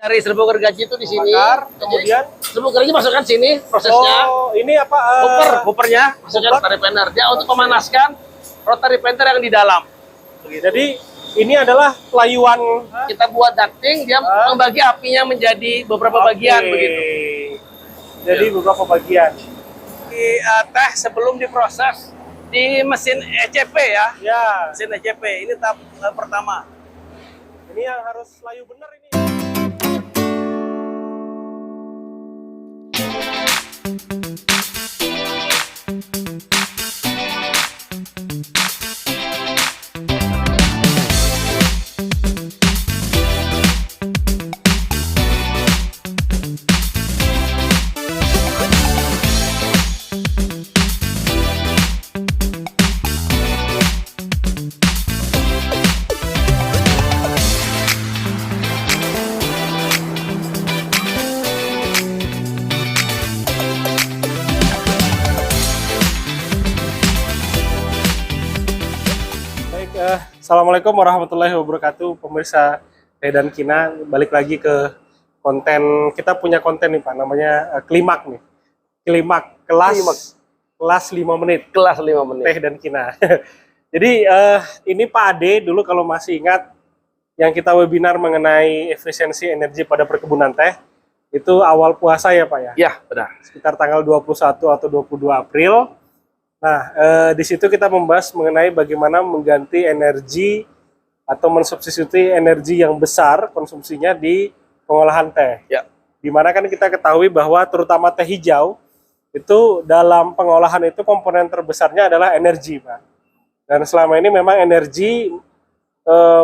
Dari serbuk gergaji itu di sini. Kemudian serbuk gergaji masukkan sini prosesnya. Oh, ini apa? Hoopernya masukkan rotary painter. Dia untuk memanaskan rotary painter yang di dalam. Jadi ini adalah layuan. Kita buat ducting, dia membagi apinya menjadi beberapa bagian begitu. Jadi beberapa bagian. Di teh sebelum diproses di mesin ECP ya. Ya. Mesin ECP ini tahap pertama. Ini yang harus layu benar ini. Assalamualaikum warahmatullahi wabarakatuh, pemirsa Teh dan Kina. Balik lagi ke konten, kita punya konten nih Pak, namanya Klimak nih. Klimak, kelas 5 menit. Kelas 5 menit. Teh dan Kina. Jadi ini Pak Ade, dulu kalau masih ingat, yang kita webinar mengenai efisiensi energi pada perkebunan teh, itu awal puasa ya Pak ya? Ya, benar. Sekitar tanggal 21 atau 22 April. Nah, di situ kita membahas mengenai bagaimana mengganti energi atau mensubstitusi energi yang besar konsumsinya di pengolahan teh. Ya. Dimana kan kita ketahui bahwa terutama teh hijau, itu dalam pengolahan itu komponen terbesarnya adalah energi, Pak. Dan selama ini memang energi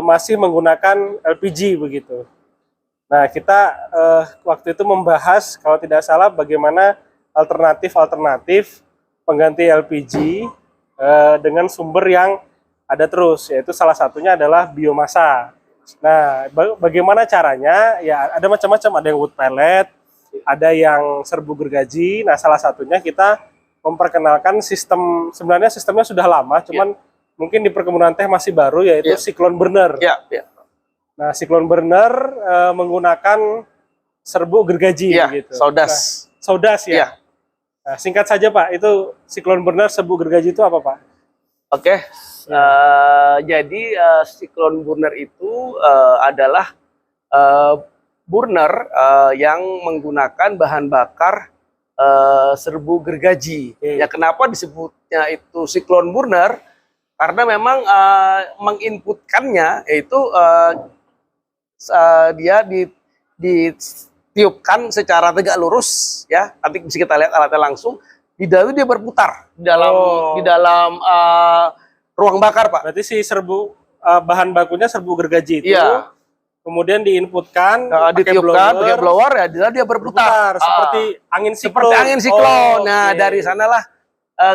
masih menggunakan LPG begitu. Nah, kita waktu itu membahas, kalau tidak salah, bagaimana alternatif pengganti LPG dengan sumber yang ada terus, yaitu salah satunya adalah biomasa. Nah, bagaimana caranya? Ya, ada macam-macam, ada yang wood pellet, ada yang serbuk gergaji. Nah, salah satunya kita memperkenalkan sistem, sebenarnya sistemnya sudah lama, cuman mungkin di perkebunan teh masih baru, yaitu cyclone burner. Nah, cyclone burner menggunakan serbuk gergaji, begitu. Saudas. Nah, saudas ya. Nah, singkat saja Pak, itu cyclone burner serbuk gergaji itu apa Pak? Oke, jadi cyclone burner itu adalah burner yang menggunakan bahan bakar serbuk gergaji. Ya, kenapa disebutnya itu cyclone burner? Karena memang menginputkannya yaitu dia ditiupkan secara tegak lurus, ya. Nanti bisa kita lihat alatnya langsung. Di dalam dia berputar di dalam ruang bakar, Pak. Berarti si serbuk bahan bakunya serbuk gergaji itu, kemudian diinputkan, ditiupkan pakai blower, ya dia berputar seperti angin siklon. Seperti angin siklon. Nah, dari sanalah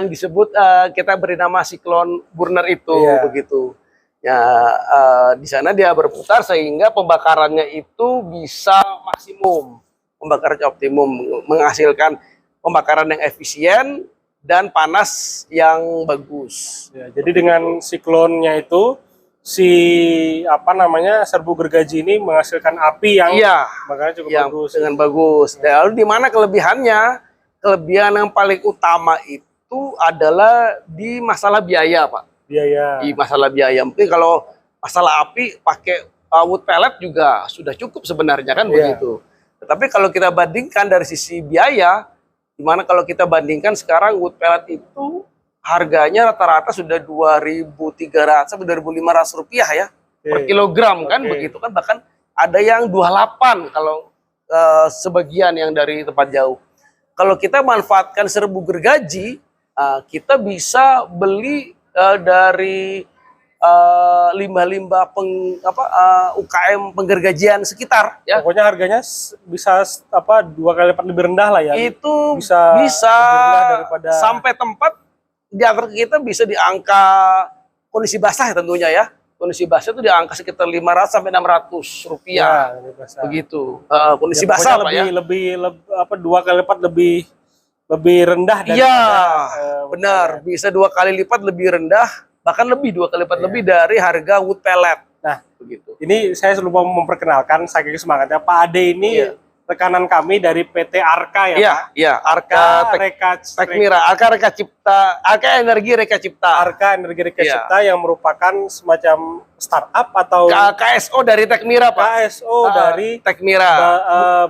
disebut kita beri nama cyclone burner itu, begitu. Ya, di sana dia berputar sehingga pembakarannya itu bisa maksimum, pembakarannya optimum, menghasilkan pembakaran yang efisien dan panas yang bagus. Ya, jadi dengan siklonnya itu si serbuk gergaji ini menghasilkan api yang makanya cukup bagus. Dengan bagus. Lalu di mana kelebihannya? Kelebihan yang paling utama itu adalah di masalah biaya, Pak. Di masalah biaya. Mungkin kalau masalah api pakai wood pellet juga sudah cukup sebenarnya kan begitu. Tetapi kalau kita bandingkan dari sisi biaya, dimana kalau kita bandingkan sekarang wood pellet itu harganya rata-rata sudah 2.300 sampai 2.500 rupiah ya per kilogram kan begitu kan, bahkan ada yang 28 kalau sebagian yang dari tempat jauh. Kalau kita manfaatkan serbuk gergaji, kita bisa beli dari limbah-limbah UKM penggergajian sekitar ya. Pokoknya harganya bisa 2 kali lipat lebih rendah lah ya. Itu bisa daripada sampai tempat diantar kita bisa di angka kondisi basah tentunya ya. Kondisi basah itu di angka sekitar 500 sampai 600 rupiah. Begitu. Kondisi basah Pak ya. Lebih 2 kali lipat lebih rendah dari benar, bisa 2 kali lipat lebih rendah, bahkan lebih 2 kali lipat lebih dari harga wood pellet. Nah, begitu. Ini saya lupa memperkenalkan, saking semangatnya Pak Ade ini rekanan kami dari PT Arka ya, Pak. Iya, Arka Tekmira, Arka Cipta, Arka Energi Reka Cipta. Arka Energi Reka Cipta yang merupakan semacam startup atau KSO dari Tekmira, Pak. KSO dari Tekmira.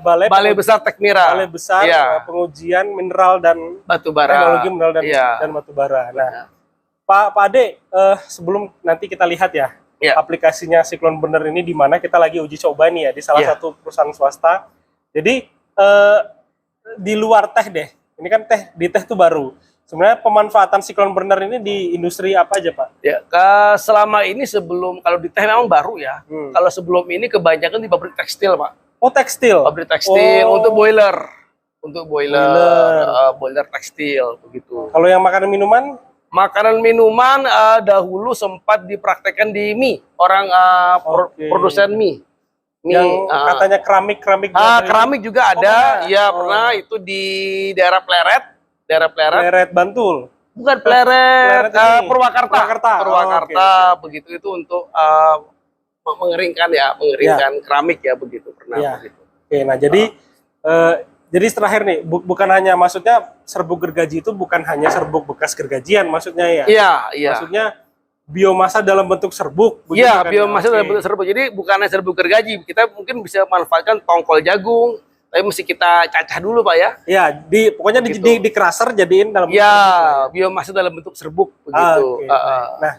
Balai Besar Tekmira. Balai Besar Pengujian Mineral dan Batubara. Teknologi Mineral dan Batubara. Nah, Pak Ade, sebelum nanti kita lihat ya, aplikasinya Cyclone Burner ini di mana kita lagi uji coba nih ya di salah satu perusahaan swasta. Jadi di luar teh deh, ini kan teh tuh baru. Sebenarnya pemanfaatan Cyclone Burner ini di industri apa aja, Pak? Ya, selama ini sebelum, kalau di teh memang baru ya. Kalau sebelum ini kebanyakan di pabrik tekstil, Pak. Oh, tekstil? Pabrik tekstil untuk boiler. Untuk boiler tekstil, begitu. Kalau yang makanan minuman? Makanan minuman dahulu sempat dipraktekkan di mie. Orang produsen mie. Yang katanya keramik keramik juga ada. Iya, pernah itu di daerah Pleret Bantul. Bukan Pleret, Purwakarta. Begitu itu untuk mengeringkan keramik ya, begitu pernah begitu. Oke, nah jadi terakhir nih, bukan hanya, maksudnya serbuk gergaji itu bukan hanya serbuk bekas gergajian maksudnya ya? Iya. Maksudnya biomasa dalam bentuk serbuk. Iya, biomasa dalam bentuk serbuk. Jadi bukan hanya serbuk gergaji, kita mungkin bisa manfaatkan tongkol jagung, tapi mesti kita cacah dulu, Pak ya. Iya, pokoknya di crusher jadiin dalam bentuk serbuk. Biomasa dalam bentuk serbuk begitu. Nah,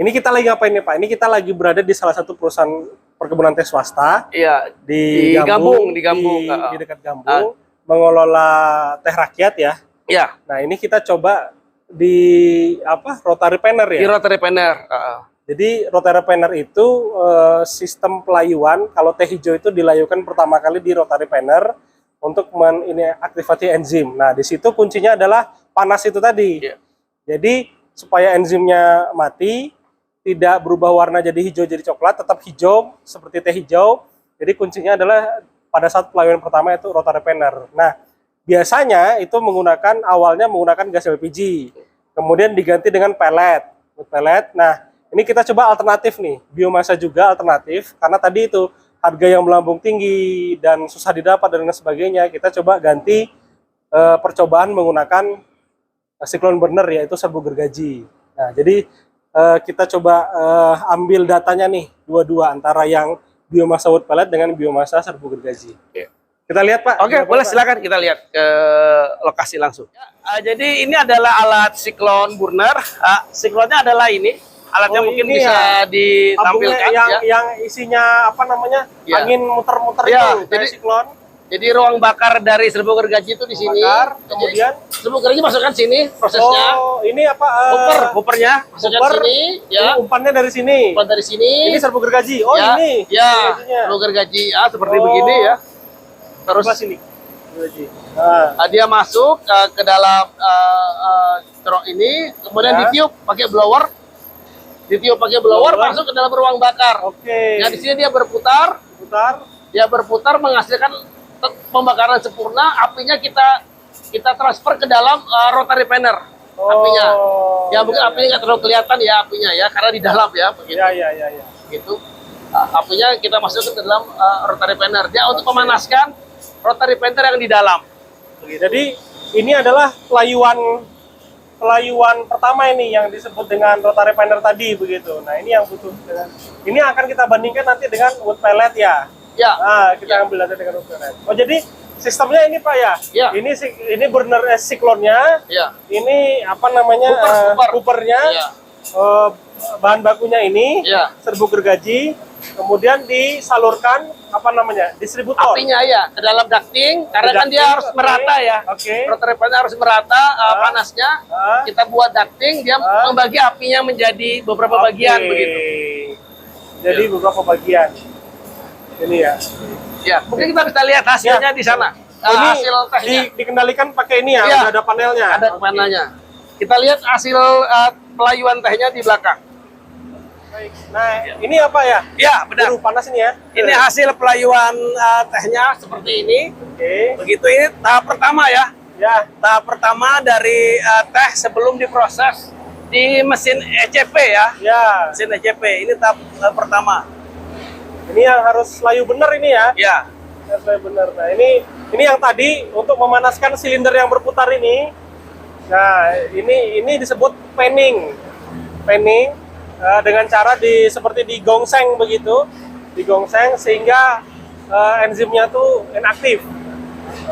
ini kita lagi ngapain nih, Pak? Ini kita lagi berada di salah satu perusahaan perkebunan teh swasta. Iya, di Gambung. Di dekat Gambung, mengelola teh rakyat ya. Iya. Nah, ini kita coba di rotary panner ya. Di rotary panner. Jadi rotary panner itu sistem pelayuan. Kalau teh hijau itu dilayukan pertama kali di rotary panner untuk aktivasi enzim. Nah, di situ kuncinya adalah panas itu tadi. Jadi supaya enzimnya mati, tidak berubah warna jadi hijau jadi coklat, tetap hijau seperti teh hijau. Jadi kuncinya adalah pada saat pelayuan pertama itu rotary panner. Nah, biasanya itu awalnya menggunakan gas LPG, kemudian diganti dengan pellet. Nah, ini kita coba alternatif nih, biomasa juga alternatif, karena tadi itu harga yang melambung tinggi dan susah didapat dan sebagainya. Kita coba ganti percobaan menggunakan Cyclone Burner, yaitu serbuk gergaji. Nah, jadi kita coba ambil datanya nih, dua-dua antara yang biomasa wood pellet dengan biomasa serbuk gergaji. Kita lihat, Pak. Oke, boleh, silakan kita lihat ke lokasi langsung. Jadi ini adalah alat Cyclone Burner. Cyclone-nya adalah ini. Alatnya mungkin bisa ditampilkan yang isinya angin muter-muter itu. Jadi Cyclone. Jadi ruang bakar dari serbuk gergaji itu di sini. Kemudian serbuk gergaji masukkan sini prosesnya. Oh, ini apa? Hoopernya masukkan sini. Ya. Umpannya dari sini. Umpan dari sini. Ini serbuk gergaji. Oh, ini. Ya. Serbuk gergaji. Seperti begini ya. Terus sini. Dia masuk ke dalam truk ini, kemudian ditiup pakai blower. Masuk ke dalam ruang bakar. Nah, di sini dia berputar. Dia berputar menghasilkan pembakaran sempurna. Apinya kita transfer ke dalam rotary panner. Apinya. Ya mungkin apinya nggak terlalu kelihatan ya apinya ya, karena di dalam ya begitu. Iya. Gitu. Apinya kita masukkan ke dalam rotary panner. Dia untuk memanaskan rotary panner yang di dalam. Jadi ini adalah pelayuan pertama ini yang disebut dengan rotary panner tadi begitu. Nah, ini yang butuh ini akan kita bandingkan nanti dengan wood pellet ya. Ya. Nah, kita ambil nanti dengan wood pellet. Oh, jadi sistemnya ini, Pak ya. Ya. Ini burner Cyclone-nya. Ya. Ini Hooper-nya. Ya. Bahan bakunya ini. Ya. Serbuk gergaji. Kemudian disalurkan distributor. Apinya ya ke dalam ducting, karena kan dia harus merata ya. Rotary panner harus merata panasnya. Kita buat ducting, dia membagi apinya menjadi beberapa bagian begitu. Jadi beberapa bagian. Ini ya. Ya, mungkin kita bisa lihat hasilnya di sana. Ini hasil tehnya dikendalikan pakai ini ya, udah ada panelnya. Ada panelnya. Kita lihat hasil pelayuan tehnya di belakang. Nah, ini apa ya? Ya, benar. Panas ini ya. Ini hasil pelayuan tehnya seperti ini. Begitu, ini tahap pertama ya. Ya. Tahap pertama dari teh sebelum diproses di mesin ECP ya. Ya. Mesin ECP ini tahap pertama. Ini yang harus layu bener ini ya. Ya. Harus layu bener. Nah, ini yang tadi untuk memanaskan silinder yang berputar ini. Nah, ini disebut panning. Panning dengan cara seperti digongseng begitu. Digongseng sehingga enzimnya tuh inaktif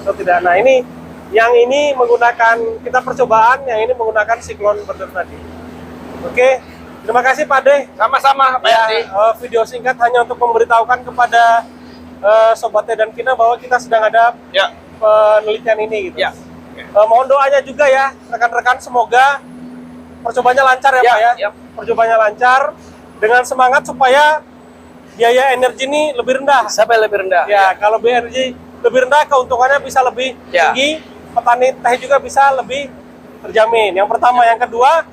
atau tidak. Nah, yang ini menggunakan, kita percobaan yang ini menggunakan siklon burner tadi. Oke, terima kasih Pak De. Sama-sama Pak Yardi. Video singkat hanya untuk memberitahukan kepada Sobat Teh dan Kina bahwa kita sedang ada penelitian ini gitu. Ya. Mohon doanya juga ya rekan-rekan, semoga percobanya lancar ya Pak ya. Percobanya lancar dengan semangat supaya biaya energi ini lebih rendah. Sampai lebih rendah. Ya, kalau biaya energi lebih rendah, keuntungannya bisa lebih tinggi, petani teh juga bisa lebih terjamin. Yang pertama, yang kedua,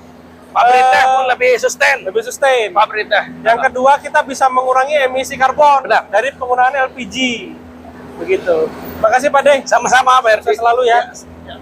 pabrik teh pun lebih sustain. Lebih sustain. Pabrik teh. Yang kedua, kita bisa mengurangi emisi karbon dari penggunaan LPG. Begitu. Makasih Pak De. Sama-sama Pak Yardi. Sukses selalu ya. Ya.